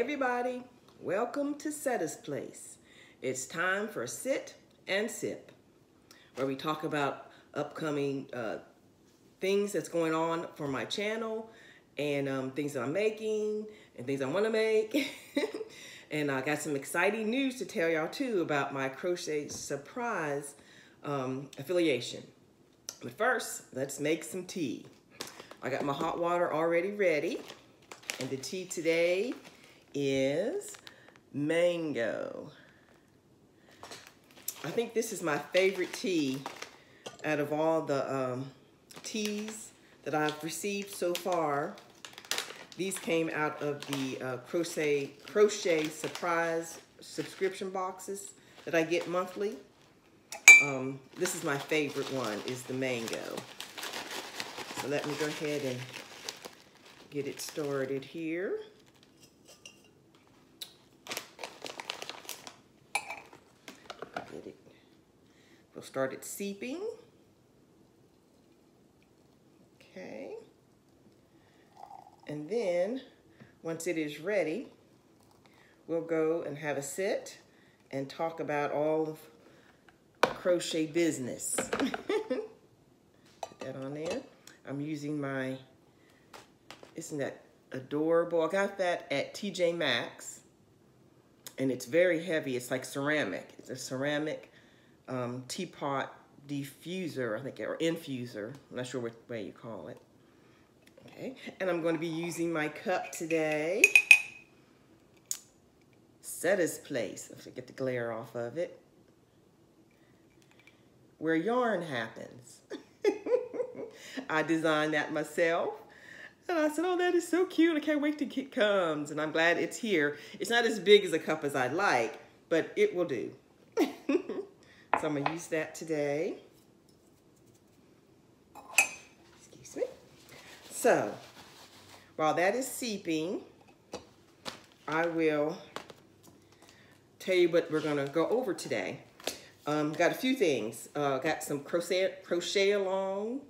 everybody, welcome to Setta's Place. It's time for Sit and Sip, where we talk about upcoming things that's going on for my channel and things that I'm making and things I want to make. And I got some exciting news to tell y'all too about my Crochet Surprise affiliation. But first, let's make some tea. I got my hot water already ready, and the tea today is mango. I think this is my favorite tea out of all the teas that I've received so far. These came out of the Crochet Surprise subscription boxes that I get monthly. This is my favorite one, is the mango. So let me go ahead and get it started here. We'll start it seeping. Okay. And then, once it is ready, we'll go and have a sit and talk about all of crochet business. Put that on there. I'm using my, isn't that adorable? I got that at TJ Maxx, and it's very heavy. It's like ceramic. It's a ceramic teapot diffuser, I think, or infuser. I'm not sure what way you call it. Okay, and I'm going to be using my cup today. Setta's Place. Let's get the glare off of it. Where yarn happens. I designed that myself. And I said, oh, that is so cute. I can't wait till it comes. And I'm glad it's here. It's not as big as a cup as I'd like, but it will do. So I'm going to use that today. Excuse me. So, while that is seeping, I will tell you what we're going to go over today. Got a few things. Got some crochet along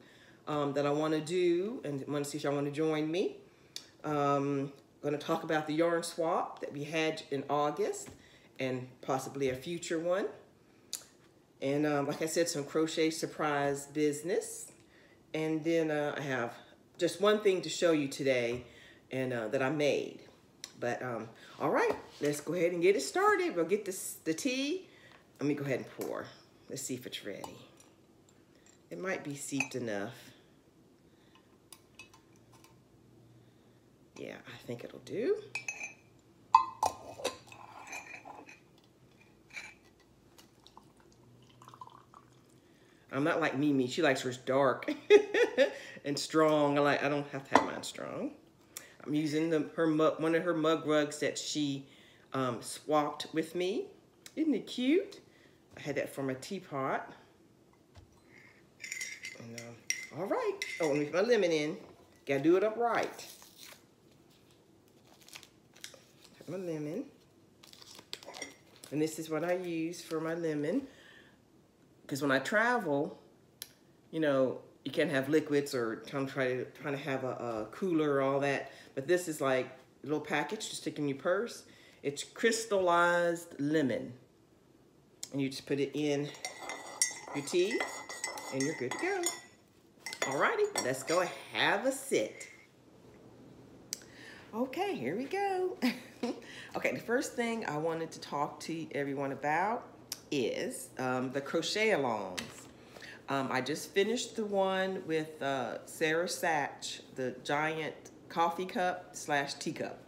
that I want to do, and want to see if y'all want to join me. Going to talk about the yarn swap that we had in August, and possibly a future one. And like I said, some crochet surprise business. And then I have just one thing to show you today, and that I made. But all right, let's go ahead and get it started. We'll get the tea. Let me go ahead and pour. Let's see if it's ready. It might be seeped enough. Yeah, I think it'll do. I'm not like Mimi. She likes hers dark and strong. I don't have to have mine strong. I'm using one of her mug rugs that she swapped with me. Isn't it cute? I had that for my teapot. And, all right. Oh, let me put my lemon in. Gotta do it upright. Put my lemon. And this is what I use for my lemon. Because when I travel, you know, you can't have liquids or trying to have a cooler or all that. But this is like a little package to stick in your purse. It's crystallized lemon. And you just put it in your tea, and you're good to go. Alrighty, let's go have a sit. Okay, here we go. Okay, the first thing I wanted to talk to everyone about is the Crochet Alongs. I just finished the one with Sarah Satch, the giant coffee cup / teacup.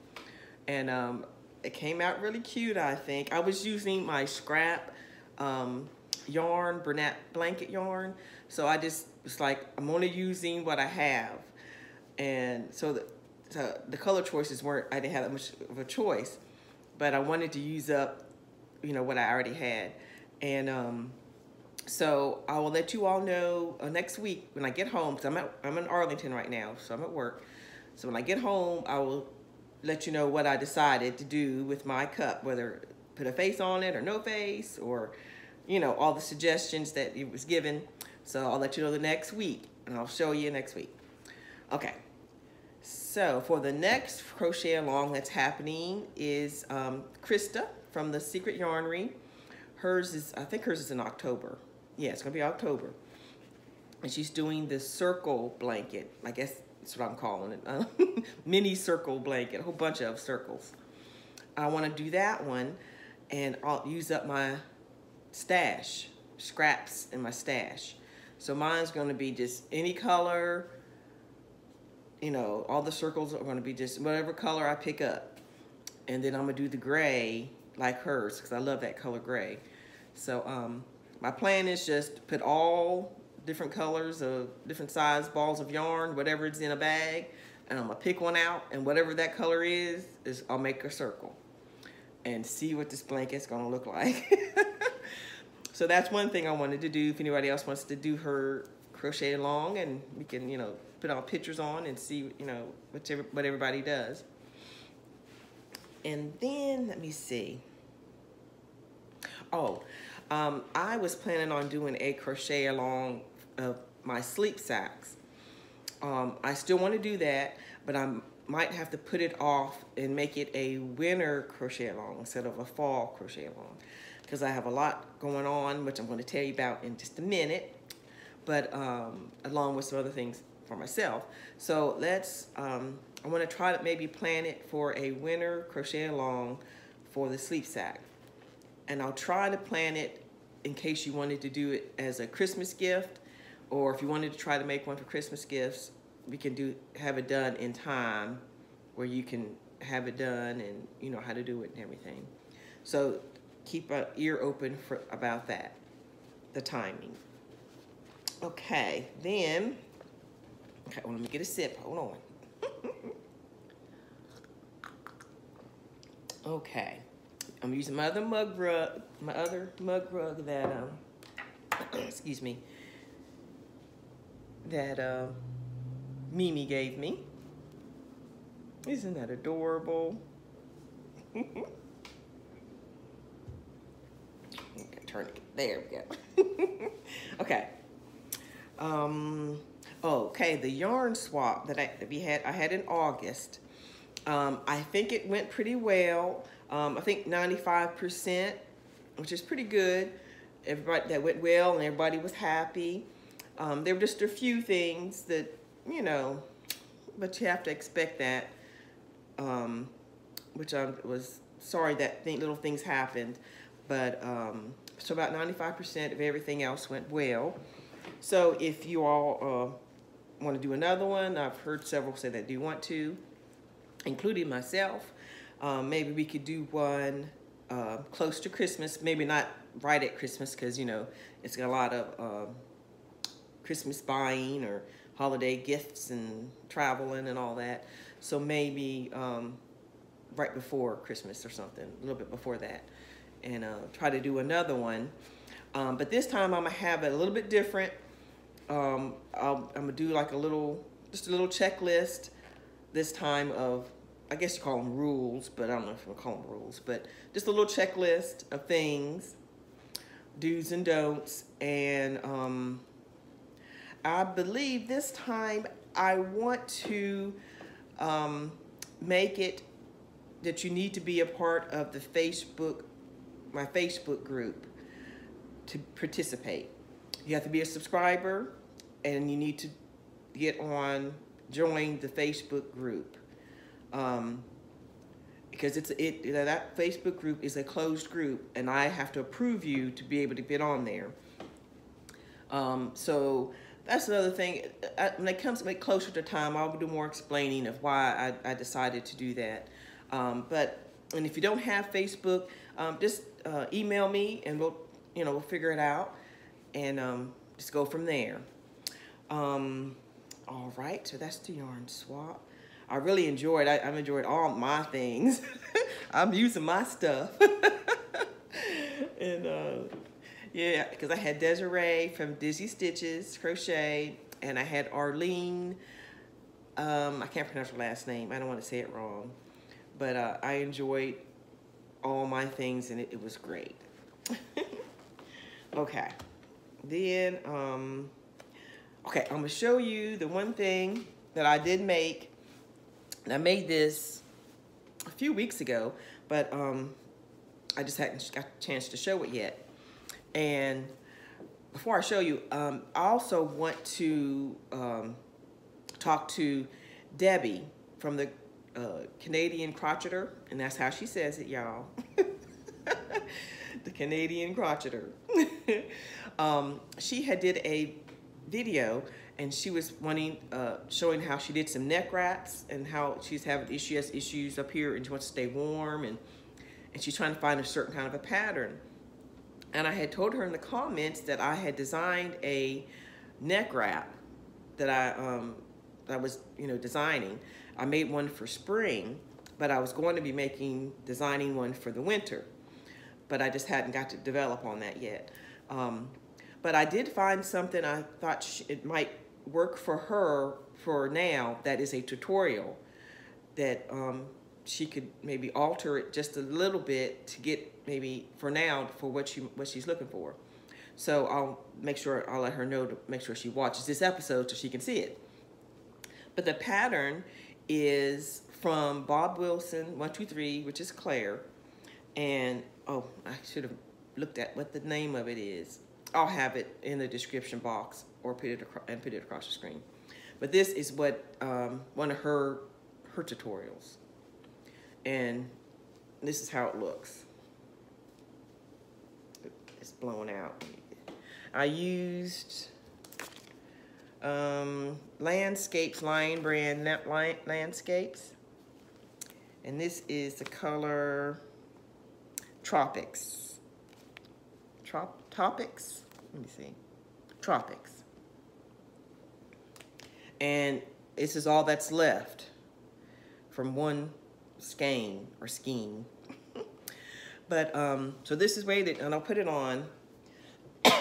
And it came out really cute, I think. I was using my scrap yarn, Bernat blanket yarn. So I just was like, I'm only using what I have. And so the color choices weren't, I didn't have that much of a choice. But I wanted to use up, you know, what I already had. And so I will let you all know next week when I get home, because I'm in Arlington right now, so I'm at work. So when I get home, I will let you know what I decided to do with my cup, whether put a face on it or no face, or, you know, all the suggestions that it was given. So I'll let you know the next week, and I'll show you next week. Okay, So for the next crochet along that's happening is Krista from the Secret Yarnery. Hers is, I think hers is in October. Yeah, it's gonna be October. And she's doing the circle blanket. I guess that's what I'm calling it. Mini circle blanket, a whole bunch of circles. I wanna do that one, and I'll use up my stash, scraps in my stash. So mine's gonna be just any color, you know, all the circles are gonna be just whatever color I pick up. And then I'm gonna do the gray like hers, because I love that color gray. So my plan is just to put all different colors of different size balls of yarn, whatever it's in a bag, and I'm gonna pick one out, and whatever that color is I'll make a circle and see what this blanket's gonna look like. So that's one thing I wanted to do. If anybody else wants to do her crochet along, and we can, you know, put our pictures on and see, you know, what everybody does. And then, let me see. Oh, I was planning on doing a crochet along of my sleep sacks. I still want to do that, but I might have to put it off and make it a winter crochet along instead of a fall crochet along, because I have a lot going on, which I'm going to tell you about in just a minute, but along with some other things for myself. So let's, I want to try to maybe plan it for a winter crochet along for the sleep sack. And I'll try to plan it in case you wanted to do it as a Christmas gift, or if you wanted to try to make one for Christmas gifts, we can have it done in time where you can have it done and you know how to do it and everything. So keep an ear open about that, the timing. Okay, then, okay, well, let me get a sip, hold on. Okay, I'm using my other mug rug that, excuse me, that Mimi gave me. Isn't that adorable? Okay, turn it, there we go. Okay. Okay, the yarn swap that I had in August. I think it went pretty well. I think 95%, which is pretty good. Everybody that went well, and everybody was happy. There were just a few things that, you know, but you have to expect that. Which I was sorry that little things happened, but so about 95% of everything else went well. So if you all want to do another one, I've heard several say that do want to, including myself. Maybe we could do one close to Christmas, maybe not right at Christmas, because you know it's got a lot of Christmas buying or holiday gifts and traveling and all that. So maybe right before Christmas or something, a little bit before that, and try to do another one. But this time I'm gonna have it a little bit different. I'm gonna do like just a little checklist this time of, I guess you call them rules, but I don't know if I'm calling them rules, but just a little checklist of things, do's and don'ts. And I believe this time I want to make it that you need to be a part of the my Facebook group to participate. You have to be a subscriber, and you need to join the Facebook group. Because that Facebook group is a closed group, and I have to approve you to be able to get on there. So that's another thing. When it comes to closer to time, I'll do more explaining of why I decided to do that. And if you don't have Facebook, just email me, and we'll figure it out, and just go from there. All right, so that's the yarn swap. I really enjoyed. I've enjoyed all my things. I'm using my stuff. And yeah, because I had Desiree from Dizzy Stitches Crochet, and I had Arlene. I can't pronounce her last name. I don't want to say it wrong, but I enjoyed all my things, and it was great. Okay, then okay, I'm gonna show you the one thing that I did make And I made this a few weeks ago, but I just hadn't got a chance to show it yet. And before I show you, I also want to talk to Debbie from the Canadian Crocheter, and that's how she says it, y'all. The Canadian Crocheter. She had did a video, and she was wanting showing how she did some neck wraps and how she has issues up here and she wants to stay warm, and she's trying to find a certain kind of a pattern. And I had told her in the comments that I had designed a neck wrap that I was designing. I made one for spring, but I was going to be designing one for the winter, but I just hadn't got to develop on that yet. But I did find something I thought it might work for her for now. That is a tutorial that she could maybe alter it just a little bit to get maybe for now for what she's looking for. So I'll let her know to make sure she watches this episode so she can see it. But the pattern is from Bob Wilson 123, which is Claire. And oh, I should have looked at what the name of it is. I'll have it in the description box or put it across the screen. But this is what one of her tutorials. And this is how it looks. It's blown out. I used Landscapes, Lion Brand Landscapes. And this is the color Tropics. Tropics? Let me see. Tropics. And this is all that's left from one skein. But so this is way that, and I'll put it on.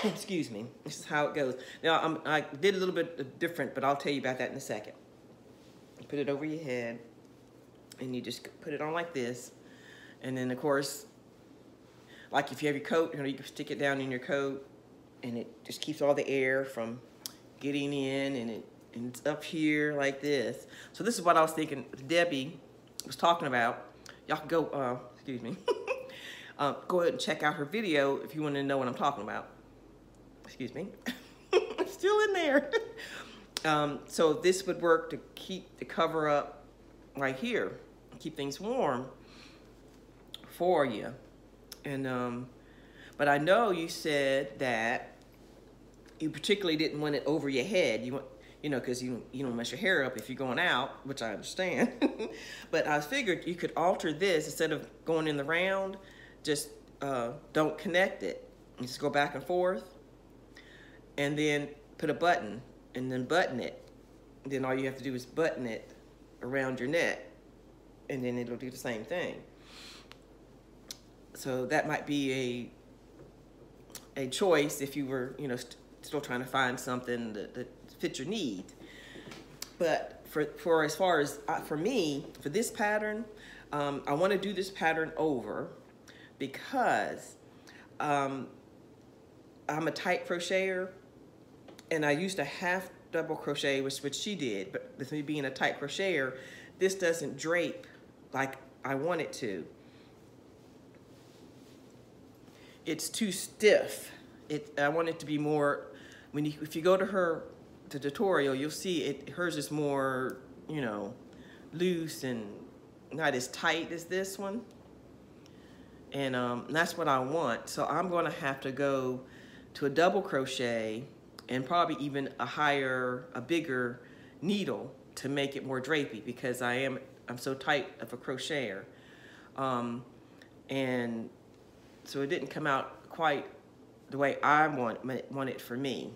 Excuse me. This is how it goes. Now I did a little bit different, but I'll tell you about that in a second. Put it over your head, and you just put it on like this, and then of course, like if you have your coat, you can stick it down in your coat, and it just keeps all the air from getting in, and it's up here like this. So this is what I was thinking Debbie was talking about. Y'all can go, excuse me, go ahead and check out her video if you want to know what I'm talking about. Excuse me, I'm still in there. So this would work to keep the cover up right here, keep things warm for you. And but I know you said that you particularly didn't want it over your head. You want, because you don't mess your hair up if you're going out, which I understand. But I figured you could alter this instead of going in the round. Just don't connect it. You just go back and forth, and then put a button, and then button it. And then all you have to do is button it around your neck, and then it'll do the same thing. So that might be a choice if you were, still trying to find something that fits your need. But for as far as for me, for this pattern, I want to do this pattern over because I'm a tight crocheter, and I used to half double crochet, which she did. But with me being a tight crocheter, this doesn't drape like I want it to. It's too stiff. I want it to be more. If you go to her tutorial, you'll see hers is more, loose and not as tight as this one. And that's what I want. So I'm going to have to go to a double crochet and probably even a bigger needle to make it more drapey, because I'm so tight of a crocheter. And so it didn't come out quite the way I want it for me.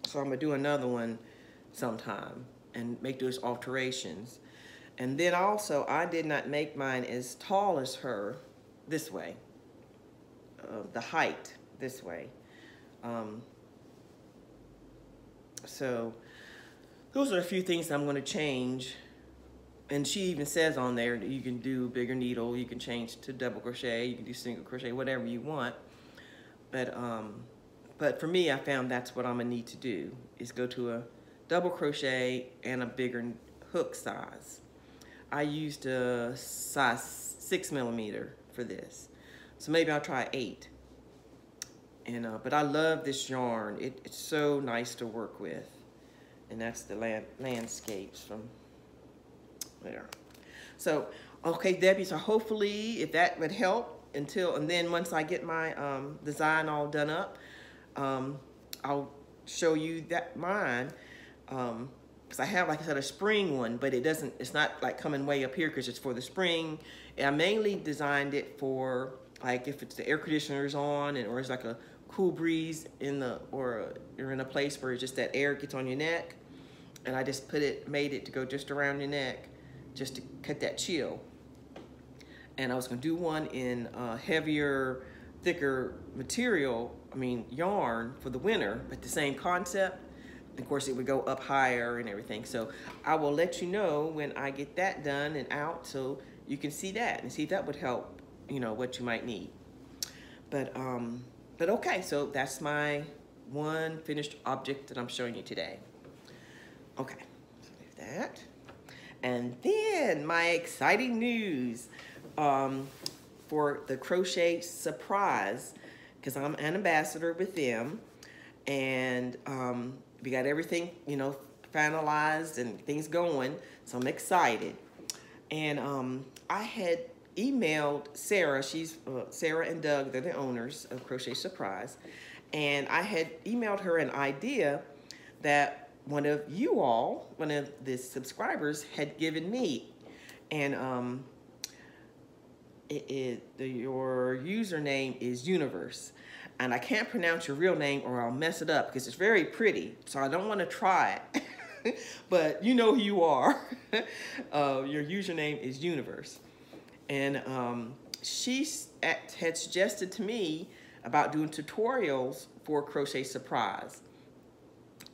So I'm gonna do another one sometime and make those alterations. And then also, I did not make mine as tall as her this way, the height this way. So those are a few things I'm gonna change. And she even says on there that you can do a bigger needle, you can change to double crochet, you can do single crochet, whatever you want. But for me, I found that's what I'm gonna need to do, is go to a double crochet and a bigger hook size. I used a size 6mm for this. So maybe I'll try 8. And but I love this yarn. It's so nice to work with. And that's the landscapes from there. So, okay, Debbie, so hopefully if that would help and then once I get my design all done up, I'll show you mine. Because I have, like I said, a spring one, but it's not like coming way up here because it's for the spring. And I mainly designed it for like if it's the air conditioner's on or it's like a cool breeze or you're in a place where it's just that air gets on your neck. And I just made it to go just around your neck just to cut that chill. And I was gonna do one in heavier, thicker material, yarn for the winter, but the same concept. Of course, it would go up higher and everything. So I will let you know when I get that done and out so you can see that and see if that would help, what you might need. But okay, so that's my one finished object that I'm showing you today. Okay, so leave that. And then my exciting news for the Crochet Surprise, because I'm an ambassador with them, and we got everything, finalized and things going, so I'm excited. And I had emailed Sarah. Sarah and Doug, they're the owners of Crochet Surprise, and I had emailed her an idea that one of the subscribers had given me, and your username is Universe, and I can't pronounce your real name or I'll mess it up because it's very pretty, so I don't want to try it. But you know who you are. Your username is Universe, and she had suggested to me about doing tutorials for Crochet Surprise.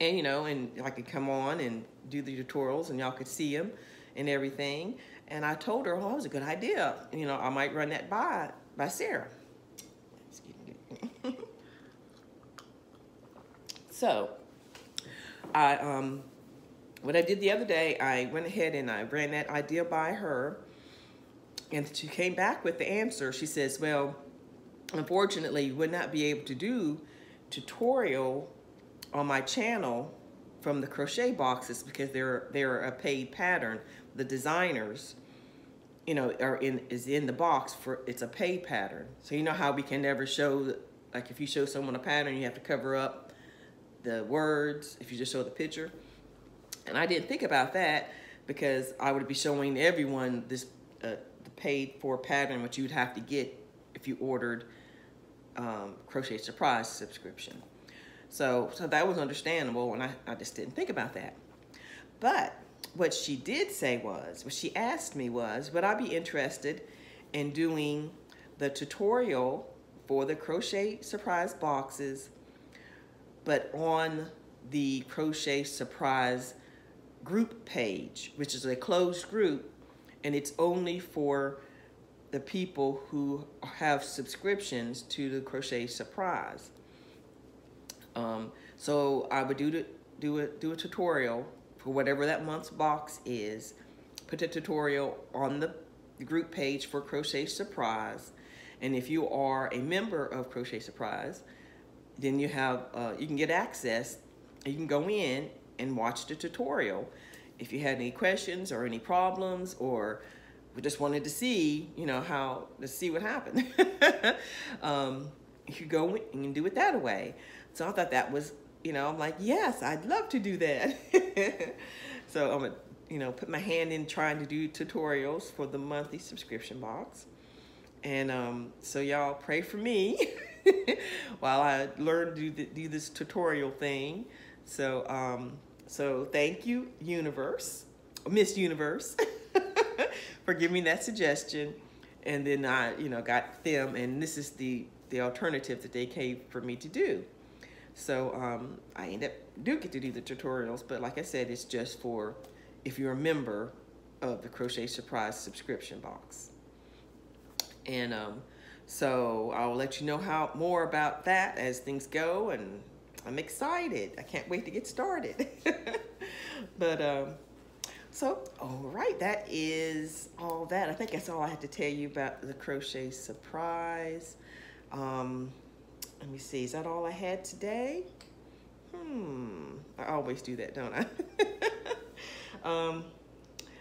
And, and I could come on and do the tutorials and y'all could see them and everything. And I told her, oh, that was a good idea. I might run that by Sarah. Excuse me. So, what I did the other day, I went ahead and I ran that idea by her. And she came back with the answer. She says, well, unfortunately, you would not be able to do tutorial on my channel from the crochet boxes because they're a paid pattern. The designers, is in the box it's a paid pattern. So you know how we can never show, like if you show someone a pattern, you have to cover up the words if you just show the picture. And I didn't think about that because I would be showing everyone this the paid for pattern, which you'd have to get if you ordered Crochet Surprise subscription. So that was understandable, and I just didn't think about that. But what she did say was, what she asked me was, would I be interested in doing the tutorial for the Crochet Surprise boxes, but on the Crochet Surprise group page, which is a closed group, and it's only for the people who have subscriptions to the Crochet Surprise. So I would do a tutorial for whatever that month's box is, put a tutorial on the group page for Crochet Surprise, and if you are a member of Crochet Surprise, then you have you can get access. You can go in and watch the tutorial. If you had any questions or any problems, or we just wanted to see, to see what happened, you go and do it that way. So I thought that was, I'm like, yes, I'd love to do that. So I'm gonna, put my hand in trying to do tutorials for the monthly subscription box. And so y'all pray for me while I learn to do this tutorial thing. So, so thank you, Miss Universe, for giving me that suggestion. And then I, got them, and this is the alternative that they gave for me to do. So I do get to do the tutorials, but like I said, it's just for if you're a member of the Crochet Surprise subscription box. And so I'll let you know more about that as things go, and I'm excited. I can't wait to get started. But So, all right, that is all that. I think that's all I had to tell you about the Crochet Surprise. Let me see, is that all I had today? I always do that, don't I?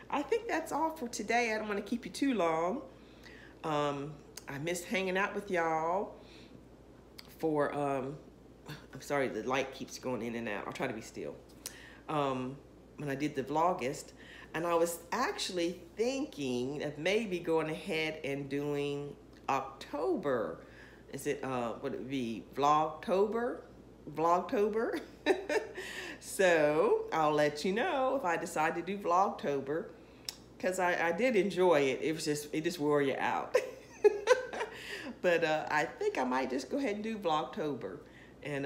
I think that's all for today. I don't want to keep you too long. I missed hanging out with y'all for, I'm sorry, the light keeps going in and out. I'll try to be still. When I did the Vlogust, and I was actually thinking of maybe going ahead and doing October. Is it, would it be Vlogtober? Vlogtober? So I'll let you know if I decide to do Vlogtober, because I did enjoy it. It just wore you out. But I think I might just go ahead and do Vlogtober. And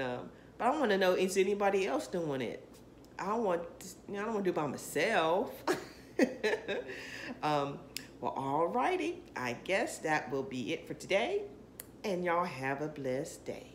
but I want to know, is anybody else doing it? I don't want to do it by myself. Well, alrighty. I guess that will be it for today. And y'all have a blessed day.